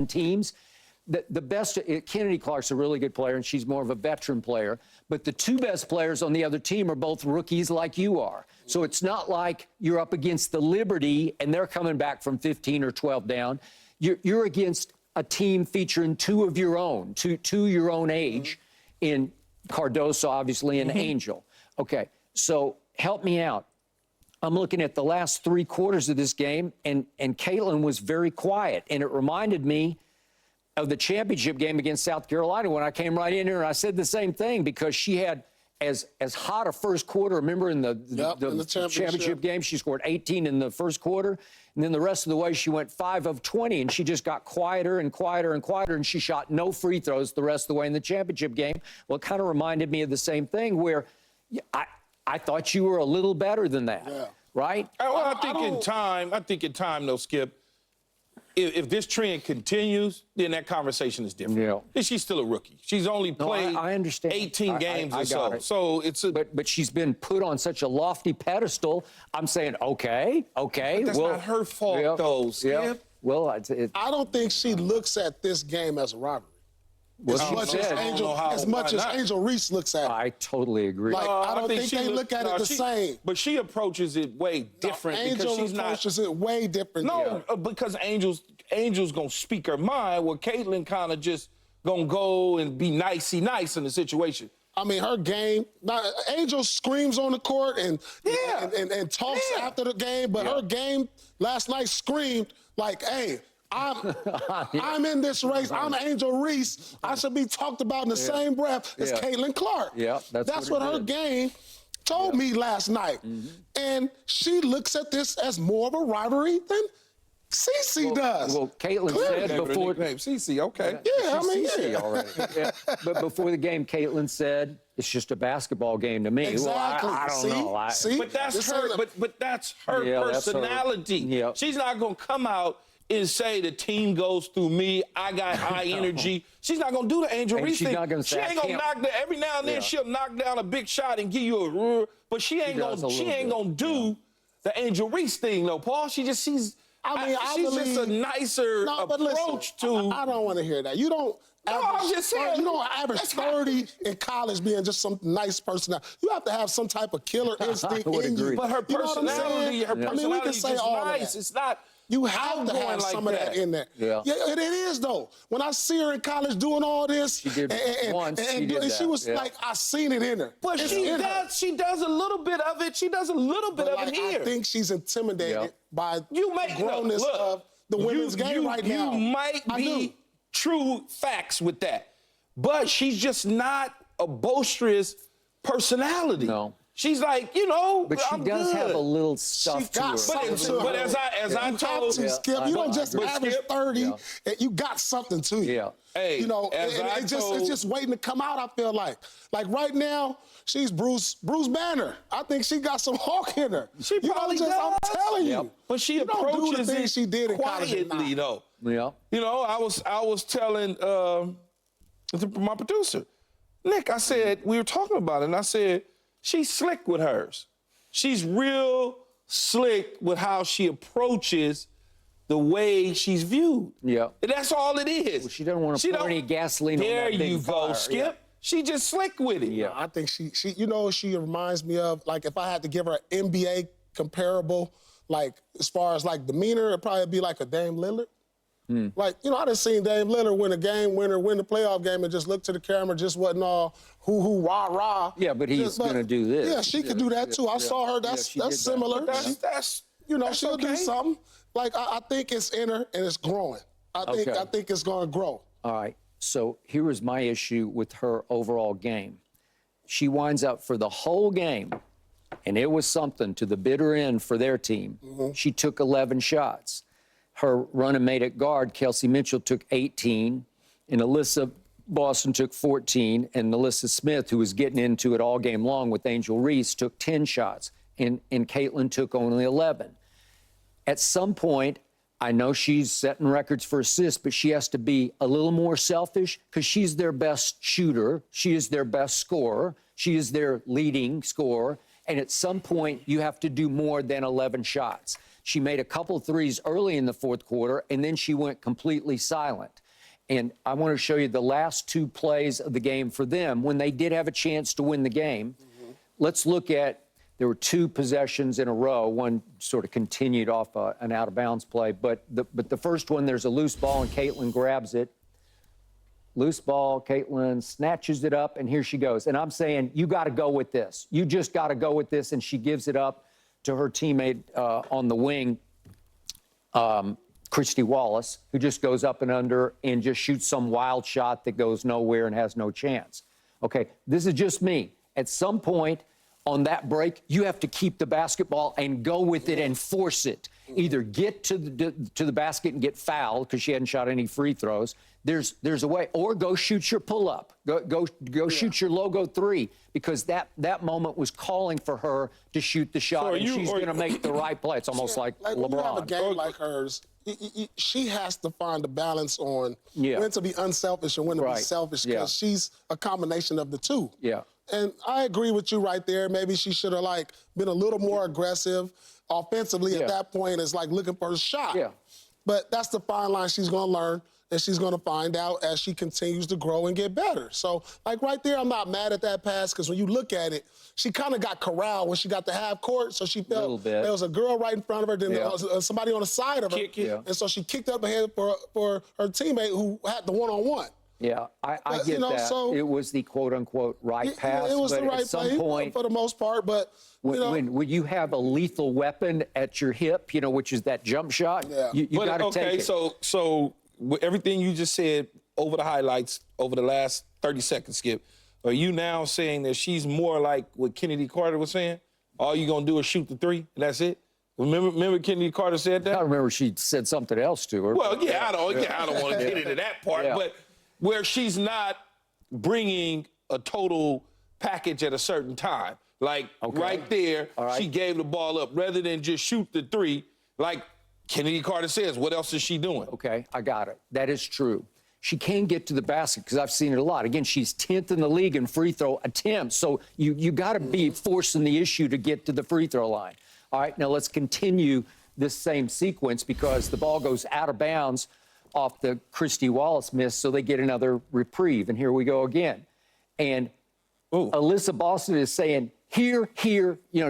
teams. The best, Kennedy Clark's a really good player, and she's more of a veteran player. But the two best players on the other team are both rookies like you are. So it's not like you're up against the Liberty and they're coming back from 15 or 12 down. You're against a team featuring two of your own, two your own age, in Cardoso, obviously, and Angel. Okay, so help me out. I'm looking at the last 3 quarters of this game, and Caitlin was very quiet, and it reminded me of the championship game against South Carolina when I came right in here and I said the same thing, because she had as hot a first quarter. Remember in the championship game, she scored 18 in the first quarter, and then the rest of the way she went 5 of 20, and she just got quieter and quieter and quieter, and she shot no free throws the rest of the way in the championship game. Well, it kind of reminded me of the same thing, where I thought you were a little better than that, right? Well, I think in time, though, Skip, if this trend continues, then that conversation is different. Yeah. And she's still a rookie. She's only played I understand. 18 games or so. It. So it's a... But she's been put on such a lofty pedestal. I'm saying, okay. But that's not her fault, though, Skip. Yeah. Well, I don't think she looks at this game as a robbery. Well, as much as Angel Reese looks at it. I totally agree. Like, I don't think they look at it the same. But she approaches it way different. Angel approaches it way different. No, because Angel's going to speak her mind, where Caitlin kind of just going to go and be nicey nice in the situation. I mean, her game, Angel screams on the court and talks after the game, but her game last night screamed like, hey, I'm in this race. I'm Angel Reese. I should be talked about in the same breath as Caitlin Clark. Yeah, that's what her game told me last night. And she looks at this as more of a rivalry than Cece does. Well, Caitlin said before... Cece, okay. Yeah, I mean, Cece already. But before the game, Caitlin said, it's just a basketball game to me. Exactly. Well, I don't know. See? But that's her, but that's her personality. That's her. She's not going to come out and say the team goes through me, I got high energy. She's not going to do the Angel Reese thing. She ain't going to knock down, every now and then she'll knock down a big shot and give you a but she ain't going to do the Angel Reese thing, though, Paul. She just sees... I believe, just a nicer approach to... I don't want to hear that. You don't... I'm just saying. You don't average 30 in college being just some nice person. You have to have some type of killer instinct in you. But her personality, I mean, we can say all nice. It's not... You have to have some of that in there. Yeah, it is, though. When I see her in college doing all this, she did once. She was like, I seen it in her. But she does a little bit of it. She does a little bit of it here. I think she's intimidated by the grownness of the women's game right now. You might be true facts with that. But she's just not a boisterous personality. No. She's like, but she does have a little stuff to her. But as I told you, Skip, you don't just average 30, and you got something to you. Yeah. Hey, it's just waiting to come out, I feel like. Like right now, she's Bruce Banner. I think she got some hawk in her. She probably does. I'm telling you. But she approaches the things she did in quietly, though. Yeah. I was telling my producer, Nick, I said, we were talking about it, and I said, she's slick with hers. She's real slick with how she approaches the way she's viewed. Yeah. And that's all it is. Well, she doesn't want to pour any gasoline on that big fire. There you go, Skip. Yeah. She just slick with it. Yeah. I think she she reminds me of, like, if I had to give her an NBA comparable, like, as far as, like, demeanor, it'd probably be like a Dame Lillard. Like, I done seen Dame Lillard win a game winner, win the playoff game, and just look to the camera, just wasn't all hoo-hoo, rah-rah. Yeah, but he's going to do this. Yeah, she could do that, too. I saw her. That's similar. That's she'll do something. Like, I think it's in her, and it's growing. I think it's going to grow. All right. So here is my issue with her overall game. She winds up for the whole game, and it was something to the bitter end for their team. She took 11 shots. Her running mate at guard, Kelsey Mitchell, took 18, and Alyssa Boston took 14, and Alyssa Smith, who was getting into it all game long with Angel Reese, took 10 shots, and Caitlin took only 11. At some point, I know she's setting records for assists, but she has to be a little more selfish because she's their best shooter. She is their best scorer. She is their leading scorer. And at some point, you have to do more than 11 shots. She made a couple threes early in the fourth quarter, and then she went completely silent. And I want to show you the last 2 plays of the game for them when they did have a chance to win the game. Let's look at, there were 2 possessions in a row. One sort of continued off an out-of-bounds play. But the first one, there's a loose ball, and Caitlin grabs it. Loose ball, Caitlin snatches it up, and here she goes. And I'm saying, you got to go with this. You just got to go with this. And she gives it up to her teammate on the wing, Christy Wallace, who just goes up and under and just shoots some wild shot that goes nowhere and has no chance. Okay, this is just me. At some point on that break, you have to keep the basketball and go with it and force it. Either get to the basket and get fouled because she hadn't shot any free throws. There's a way, or go shoot your pull-up. Go shoot your logo 3, because that moment was calling for her to shoot the shot, and she's going to make the right play. It's almost like LeBron. When you have a game like hers, she has to find the balance on when to be unselfish and when to be selfish, because she's a combination of the two. Yeah. And I agree with you right there. Maybe she should have been a little more aggressive offensively at that point, as looking for a shot. Yeah. But that's the fine line she's going to learn, and she's going to find out as she continues to grow and get better. So, right there, I'm not mad at that pass, because when you look at it, she kind of got corralled when she got to half court, so she felt there was a girl right in front of her, then there was somebody on the side of her, and so she kicked up ahead for her teammate who had the one-on-one. Yeah, I get that. So, it was the quote-unquote right pass, it was but the right at some play point, for the most part, but when you have a lethal weapon at your hip, which is that jump shot, you got to take it. So with everything you just said over the highlights, over the last 30 seconds, Skip, are you now saying that she's more like what Kennedy Carter was saying? All you're going to do is shoot the 3, and that's it? Remember Kennedy Carter said that? I remember she said something else to her. Well, I don't want to get into that part, but where she's not bringing a total package at a certain time. Right there, she gave the ball up rather than just shoot the 3. Like Kennedy Carter says, what else is she doing? Okay, I got it. That is true. She can get to the basket, because I've seen it a lot. Again, she's 10th in the league in free throw attempts, so you got to be forcing the issue to get to the free throw line. All right, now let's continue this same sequence, because the ball goes out of bounds off the Christy Wallace miss, so they get another reprieve. And here we go again. And Alyssa Boston is saying, here,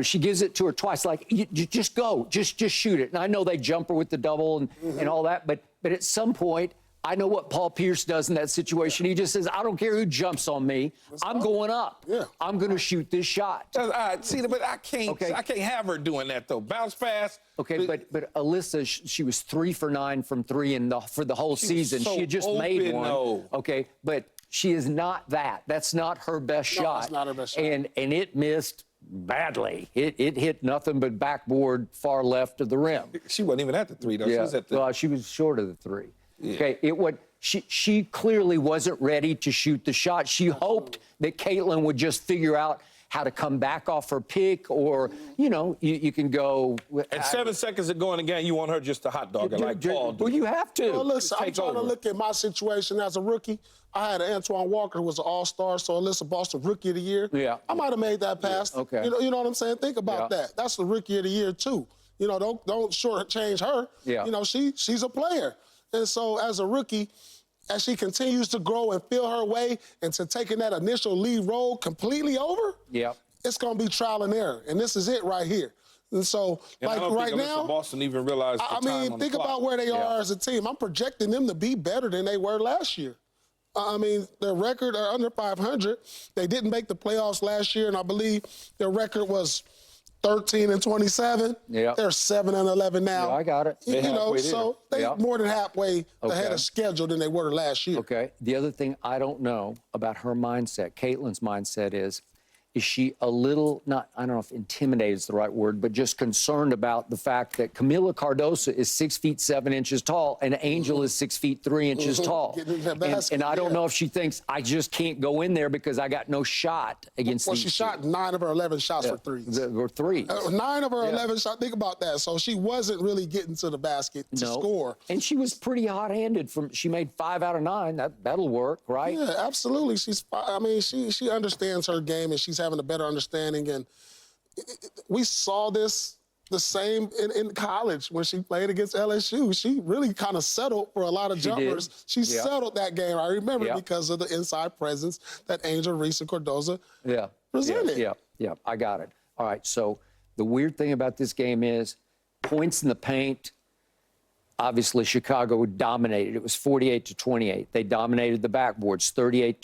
she gives it to her twice, you just go, just shoot it. And I know they jump her with the double and all that, but at some point, I know what Paul Pierce does in that situation. He just says, I don't care who jumps on me. I'm going up. Yeah. I'm going to shoot this shot. See, but I can't have her doing that, though. Bounce pass. Okay, but Alyssa, she was 3 for 9 from 3 for the whole season. She had just made one. Okay, but she is not that. That's not her best shot. It's not her best shot. And it missed badly. It hit nothing but backboard far left of the rim. She wasn't even at the 3, though. Yeah. She was at the... Well, she was short of the 3. Yeah. Okay, she clearly wasn't ready to shoot the shot. She hoped that Caitlin would just figure out how to come back off her pick, or, you can go... At 7 seconds of going again, you want her just to hot dog her like Paul did. Well, you have to. Well, listen, I'm trying to look at my situation as a rookie. I had Antoine Walker, who was an all-star, so Alyssa Boston Rookie of the Year. Yeah. I might have made that pass. Yeah. Okay. You know what I'm saying? Think about that. That's the Rookie of the Year, too. Don't shortchange her. Yeah. She's a player. And so as a rookie, as she continues to grow and feel her way into taking that initial lead role completely over, it's going to be trial and error. And this is it right here. And so, right now, Boston even realized think about where they are as a team. I'm projecting them to be better than they were last year. Their record are under 500. They didn't make the playoffs last year, and I believe their record was 13-27. Yeah. They're 7-11 now. Yeah, I got it. So they're more than halfway ahead of schedule than they were last year. Okay. The other thing I don't know about her mindset, Caitlin's mindset is she a little, I don't know if intimidated is the right word, but just concerned about the fact that Camila Cardoso is 6 feet 7 inches tall and Angel is 6 feet 3 inches tall. And I don't know if she thinks, I just can't go in there because I got no shot against these. Well, she shot 9 of her 11 shots for threes. Or threes. 9 of her 11 shots. Think about that. So she wasn't really getting to the basket to score. And she was pretty hot-handed. She made 5 out of 9. That'll work, right? Yeah, absolutely. She understands her game, and she's having a better understanding. And we saw this the same in college when she played against LSU. She really kind of settled for a lot of jumpers. She settled that game. I remember because of the inside presence that Angel, Reese, and Cardoza presented. Yeah, I got it. All right, so the weird thing about this game is points in the paint. Obviously, Chicago dominated. It was 48-28. They dominated the backboards, 38